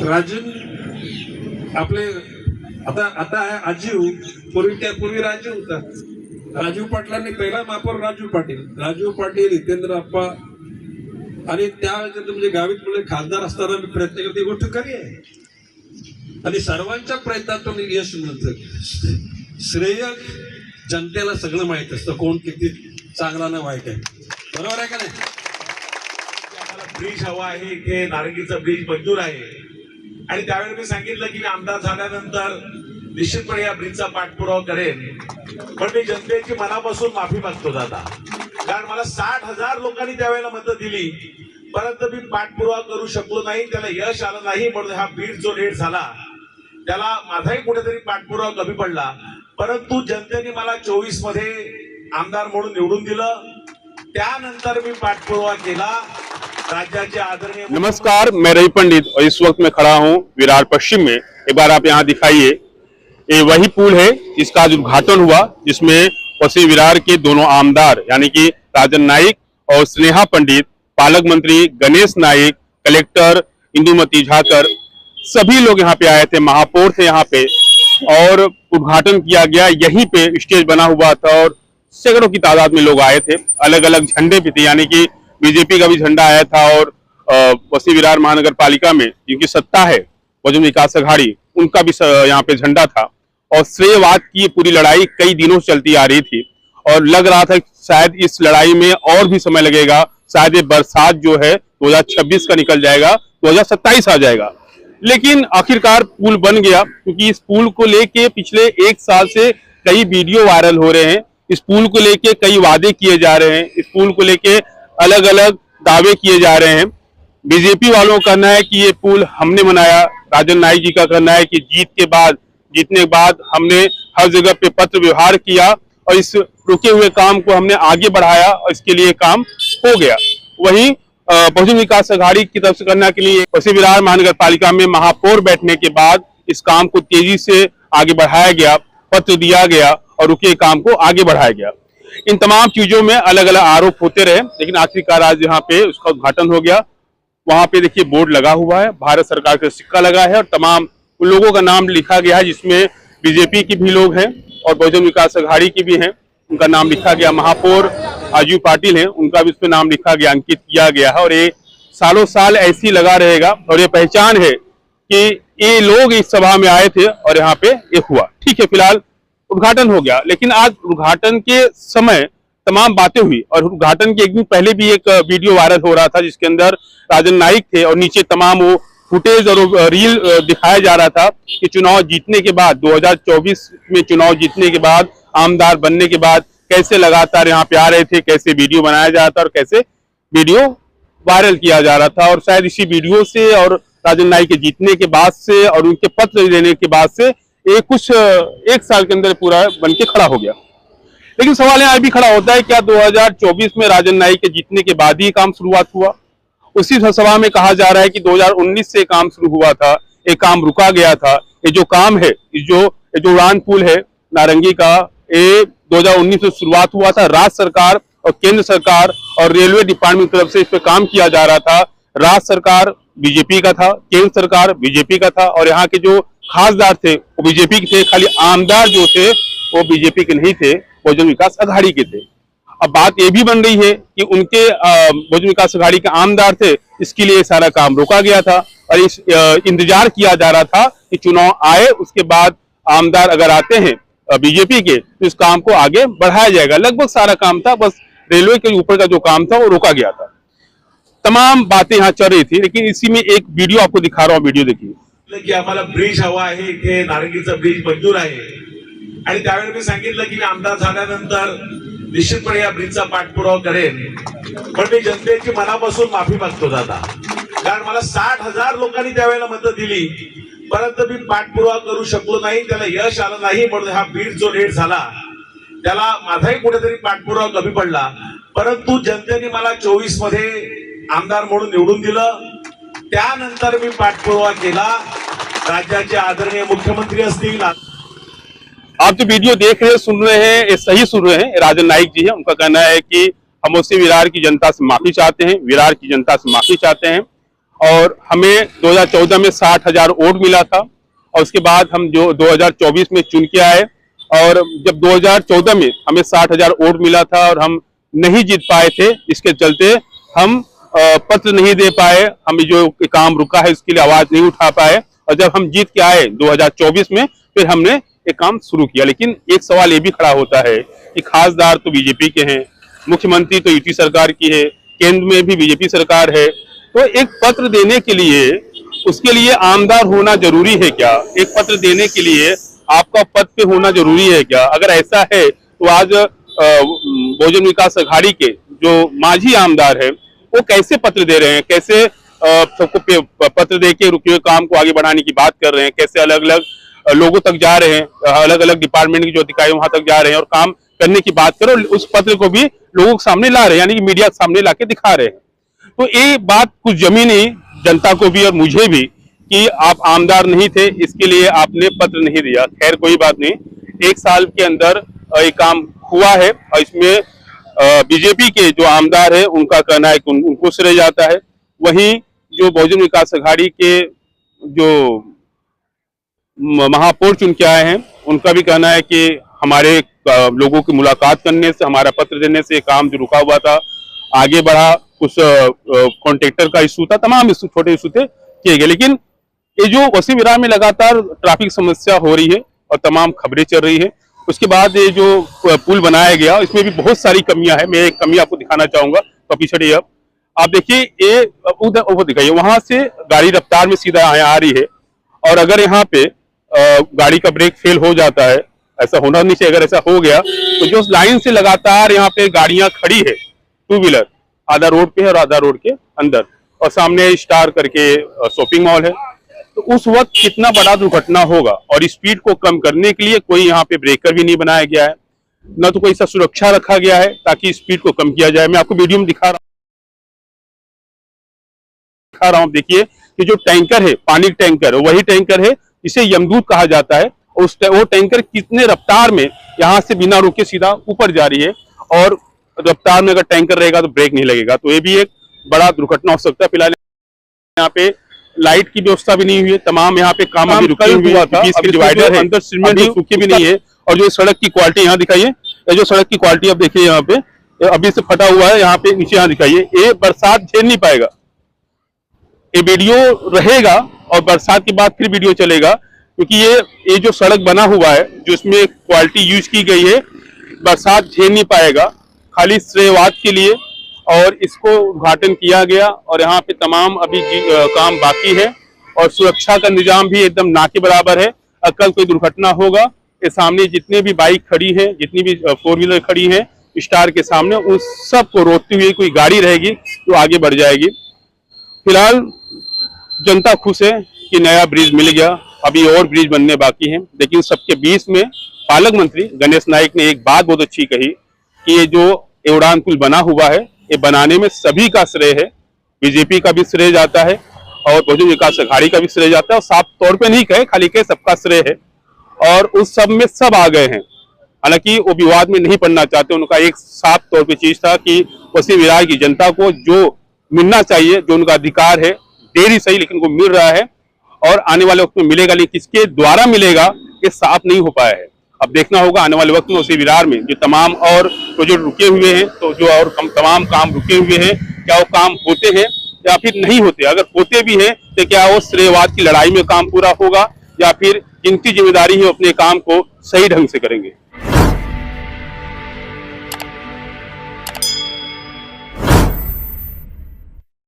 राजन आपले आता आता आहे अजीव, पूर्वी राजीव होता. राजीव पाटलांनी पहिला महापौर राजू पाटील हितेंद्र अप्पा आणि त्यावेळेस म्हणजे गावीत मुले खासदार असताना मी प्रयत्न करतो, ही गोष्ट खरी आहे आणि सर्वांच्या प्रयत्नातून यश मिळतं. श्रेय जनतेला सगळं माहित असतं, कोण किती चांगला ना वाईट आहे. बरोबर आहे का नाही? आम्हाला ब्रिज हवा आहे, इथे नारंगीचं ब्रिज मंजूर आहे आणि त्यावेळी मी सांगितलं की मी आमदार झाल्यानंतर निश्चितपणे या ब्रिजचा पाठपुरावा करेन. पण मी जनतेची मनापासून माफी मागतो दादा, कारण मला 60,000 लोकांनी त्यावेळेला मतं दिली, परंतु मी पाठपुरावा करू शकलो नाही, त्याला यश आलं नाही. म्हणून हा ब्रिज जो लेट झाला त्याला माझाही कुठेतरी पाठपुरावा कमी पडला. परंतु जनतेने मला 24 मध्ये आमदार म्हणून निवडून दिलं, त्यानंतर मी पाठपुरावा केला. राज्याचे आदरणीय नमस्कार, मैं रवि पंडित और इस वक्त मैं खड़ा हूं विरार पश्चिम में. एक बार आप यहां दिखाइए, ये वही पुल है जिसका आज उद्घाटन हुआ, जिसमें पश्चिम विरार के दोनों आमदार यानी कि राजन नाइक और स्नेहा पंडित, पालक मंत्री गणेश नाइक, कलेक्टर इंदुमती झाकर, सभी लोग यहाँ पे आए थे, महापौर थे यहाँ पे और उद्घाटन किया गया. यहीं पे स्टेज बना हुआ था और सैकड़ों की तादाद में लोग आए थे. अलग अलग झंडे भी थे, यानी कि बीजेपी का भी झंडा आया था और पश्चिम विरार महानगर पालिका में जिनकी सत्ता है बहुजन विकास अघाड़ी, उनका भी यहाँ पे झंडा था. और श्रेयवाद की पूरी लड़ाई कई दिनों से चलती आ रही थी और लग रहा था शायद इस लड़ाई में और भी समय लगेगा, शायद ये बरसात जो है 2026 का निकल जाएगा, 2027 आ जाएगा. लेकिन आखिरकार पुल बन गया, क्योंकि इस पुल को लेके पिछले 1 साल से कई वीडियो वायरल हो रहे हैं. इस पुल को लेके कई वादे किए जा रहे हैं, इस पुल को लेके अलग अलग दावे किए जा रहे हैं. बीजेपी वालों का कहना है कि ये पुल हमने बनाया, राजन नाइक जी का कहना है कि जीतने के बाद हमने हर जगह पे पत्र व्यवहार किया और इस रुके हुए काम को हमने आगे बढ़ाया और इसके लिए काम हो गया. वहीं बहुजन विकास अघाड़ी की तरफ से करना के लिए पश्चिम विरार महानगर पालिका में महापौर बैठने के बाद इस काम को तेजी से आगे बढ़ाया गया, पत्र दिया गया और रुके काम को आगे बढ़ाया गया. इन तमाम चीजों में अलग अलग आरोप होते रहे, लेकिन आखिरकार आज यहाँ पे उसका उद्घाटन हो गया. वहां पे देखिए बोर्ड लगा हुआ है, भारत सरकार का सिक्का लगा है और तमाम उन लोगों का नाम लिखा गया है, जिसमें बीजेपी के भी लोग हैं और बहुजन विकास अघाड़ी की भी हैं. उनका नाम लिखा गया. महापौर अजीव पाटिल हैं, उनका भी उसमें नाम लिखा गया, अंकित किया गया है. और ये सालों साल ऐसी लगा रहेगा और ये पहचान है कि ये लोग इस सभा में आए थे और यहाँ पे ये हुआ. ठीक है, फिलहाल उद्घाटन हो गया, लेकिन आज उद्घाटन के समय तमाम बातें हुई और उद्घाटन के एक दिन पहले भी एक वीडियो वायरल हो रहा था, जिसके अंदर राजन नाइक थे और नीचे तमाम वो फुटेज और रील दिखाया जा रहा था कि चुनाव जीतने के बाद 2024 में चुनाव जीतने के बाद आमदार बनने के बाद कैसे लगातार यहाँ पे आ रहे थे, कैसे वीडियो बनाया जा रहा था और कैसे वीडियो वायरल किया जा रहा था. और शायद इसी वीडियो से और राजन नाइक के जीतने के बाद से और उनके पत्र देने के बाद से एक साल के अंदर पूरा बनके खड़ा हो गया. लेकिन सवाल यहाँ भी खड़ा होता है, क्या 2024 में राजन नाइक के जीतने के बाद ही काम शुरुआत हुआ? उसी सभा में कहा जा रहा है कि 2019 से काम शुरू हुआ था, एक काम रुका गया था. ये जो काम है, जो उड़ान पुल है नारंगी का, ये 2019 से शुरुआत हुआ था. राज्य सरकार और केंद्र सरकार और रेलवे डिपार्टमेंट की तरफ से इस पर काम किया जा रहा था. राज्य सरकार बीजेपी का था, केंद्र सरकार बीजेपी का था और यहाँ के जो खासदार थे वो बीजेपी के थे. खाली आमदार जो थे वो बीजेपी के नहीं थे, बहुजन विकास अघाड़ी के थे. अब बात ये भी बन रही है कि उनके बहुजन विकास अघाड़ी के आमदार थे, इसके लिए सारा काम रोका गया था और इस इंतजार किया जा रहा था कि चुनाव आए, उसके बाद आमदार अगर आते हैं बीजेपी के तो इस काम को आगे बढ़ाया जाएगा. लगभग सारा काम था, बस रेलवे के ऊपर का जो काम था वो रोका गया था. तमाम बातें यहाँ चल रही थी, लेकिन इसी में एक वीडियो आपको दिखा रहा हूँ. वीडियो देखिए. की आम्हाला ब्रिज हवा आहे, इथे नारंगीचं ब्रिज मंजूर आहे आणि त्यावेळी मी सांगितलं की मी आमदार झाल्यानंतर निश्चितपणे या ब्रिजचा पाठपुरावा करेन. पण मी जनतेची मनापासून माफी मागतो दादा, कारण मला 60,000 लोकांनी त्यावेळेला मतं दिली, परंतु मी पाठपुरावा करू शकलो नाही, त्याला यश आलं नाही. म्हणून हा ब्रिज जो लेट झाला त्याला माझाही कुठेतरी पाठपुरावा कमी पडला. परंतु जनतेने मला 24 मध्ये आमदार म्हणून निवडून दिलं, त्यानंतर मी पाठपुरावा केला. राज्याचे आदरणीय मुख्यमंत्री असतील. आप जो वीडियो देख रहे हैं, सुन रहे हैं, ये सही सुन रहे हैं. राजन नाइक जी है, उनका कहना है कि हम उससे विरार की जनता से माफी चाहते हैं, विरार की जनता से माफी चाहते हैं. और हमें 2014 में 60,000 वोट मिला था और उसके बाद हम जो 2024 में चुन के आए और जब 2014 में हमें 60,000 वोट मिला था और हम नहीं जीत पाए थे, इसके चलते हम पत्र नहीं दे पाए, हमें जो काम रुका है उसके लिए आवाज नहीं उठा पाए और जब हम जीत के आए 2024 में फिर हमने ये काम शुरू किया। लेकिन एक सवाल ये भी खड़ा होता है कि खासदार तो बीजेपी के हैं, मुख्यमंत्री तो यूपी सरकार की है, केंद्र में भी बीजेपी सरकार है, तो एक पत्र देने के लिए उसके लिए आमदार होना जरूरी है क्या? एक पत्र देने के लिए आपका पद पे होना जरूरी है क्या? अगर ऐसा है तो आज बहुजन विकास अघाड़ी के जो मांझी आमदार है वो कैसे पत्र दे रहे हैं, कैसे सबको पत्र दे के रुके हुए काम को आगे बढ़ाने की बात कर रहे हैं, कैसे अलग अलग लोगों तक जा रहे हैं, अलग अलग डिपार्टमेंट की जो अधिकारी वहां तक जा रहे हैं और काम करने की बात करो, उस पत्र को भी लोगों के सामने ला रहे हैं, यानी कि मीडिया के सामने लाके दिखा रहे हैं। तो ये बात कुछ जमी नहीं जनता को भी और मुझे भी कि आप आमदार नहीं थे, इसके लिए आपने पत्र नहीं दिया। खैर कोई बात नहीं, 1 साल के अंदर ये काम हुआ है और इसमें बीजेपी के जो आमदार है उनका कहना है कि उनको श्रेय जाता है, वहीं जो बहुजन विकास अघाड़ी के जो महापौर चुन के आए हैं उनका भी कहना है कि हमारे लोगों की मुलाकात करने से, हमारा पत्र देने से काम जो रुका हुआ था आगे बढ़ा, कुछ कॉन्ट्रैक्टर का इशू था, तमाम इशू छोटे इशू थे किए गए। लेकिन ये जो वसीम विरार में लगातार ट्रैफिक समस्या हो रही है और तमाम खबरें चल रही है, उसके बाद ये जो पुल बनाया गया इसमें भी बहुत सारी कमियां हैं। मैं एक कमी आपको दिखाना चाहूंगा, तो पीछे अब आप देखिए, ये उधर दिखाइए, वहां से गाड़ी रफ्तार में सीधा आ रही है और अगर यहाँ पे गाड़ी का ब्रेक फेल हो जाता है, ऐसा होना नहीं चाहिए, अगर ऐसा हो गया तो जो लाइन से लगातार यहाँ पे गाड़ियां खड़ी है, 2 व्हीलर, आधा रोड पे है और आधा रोड के अंदर, और सामने स्टार करके शॉपिंग मॉल है, तो उस वक्त कितना बड़ा दुर्घटना होगा। और स्पीड को कम करने के लिए कोई यहाँ पे ब्रेकर भी नहीं बनाया गया है, न तो कोई सा सुरक्षा रखा गया है ताकि स्पीड को कम किया जाए। मैं आपको वीडियो में दिखा रहा हूँ, देखिए कि जो टैंकर है, पानी टैंकर, वही टैंकर है इसे यमदूत कहा जाता है, वो टैंकर कितने रफ्तार में यहाँ से बिना रुके सीधा ऊपर जा रही है और रफ्तार में अगर टैंकर रहेगा तो ब्रेक नहीं लगेगा, तो ये भी एक बड़ा दुर्घटना हो सकता है। फिलहाल यहाँ पे लाइट की व्यवस्था भी नहीं हुई है, तमाम यहाँ पे काम अभी रुके हुआ था, इसके डिवाइडर है, अंदर सीमेंट सूखे भी नहीं है, और जो सड़क की क्वालिटी यहाँ दिखाइए, ये जो सड़क की क्वालिटी आप देखिए यहाँ पे अभी से फटा हुआ है, यहाँ पे नीचे यहाँ दिखाइए, ये बरसात झेल नहीं पाएगा, ये वीडियो रहेगा और बरसात के बाद फिर वीडियो चलेगा, क्योंकि ये जो सड़क बना हुआ है, जो इसमें क्वालिटी यूज की गई है, बरसात झेल नहीं पाएगा, खाली श्रेयवाद के लिए और इसको उद्घाटन किया गया और यहाँ पे तमाम अभी काम बाकी है और सुरक्षा का निजाम भी एकदम ना के बराबर है। कल कोई दुर्घटना होगा, ये सामने जितने भी बाइक खड़ी है, जितनी भी 4 व्हीलर खड़ी है स्टार के सामने, उन सब को रोकते हुए कोई गाड़ी रहेगी तो आगे बढ़ जाएगी। फिलहाल जनता खुश है कि नया ब्रिज मिल गया, अभी और ब्रिज बनने बाकी हैं, लेकिन सबके बीच में पालक मंत्री गणेश नाइक ने एक बात बहुत अच्छी कही कि ये जो उड़ान पुल बना हुआ है, ये बनाने में सभी का श्रेय है, बीजेपी का भी श्रेय जाता है और बहुजन विकास अघाड़ी का भी श्रेय जाता है, और साफ तौर पे नहीं कहे, खाली कहे सबका श्रेय है, और उस सब में सब आ गए हैं। हालांकि वो विवाद में नहीं पड़ना चाहते, उनका एक साफ तौर पे चीज था कि वसीम विरार की जनता को जो मिलना चाहिए, जो उनका अधिकार है, देरी सही लेकिन वो मिल रहा है और आने वाले वक्त में मिलेगा, लेकिन किसके द्वारा मिलेगा ये साफ नहीं हो पाया है। अब देखना होगा आने वाले वक्त में उसी विरार में जो तमाम और प्रोजेक्ट रुके हुए हैं, तो जो और तमाम काम रुके हुए हैं, क्या वो काम होते हैं या फिर नहीं होते, अगर होते भी हैं तो क्या वो श्रेयवाद की लड़ाई में काम पूरा होगा या फिर जिनकी जिम्मेदारी है अपने काम को सही ढंग से करेंगे।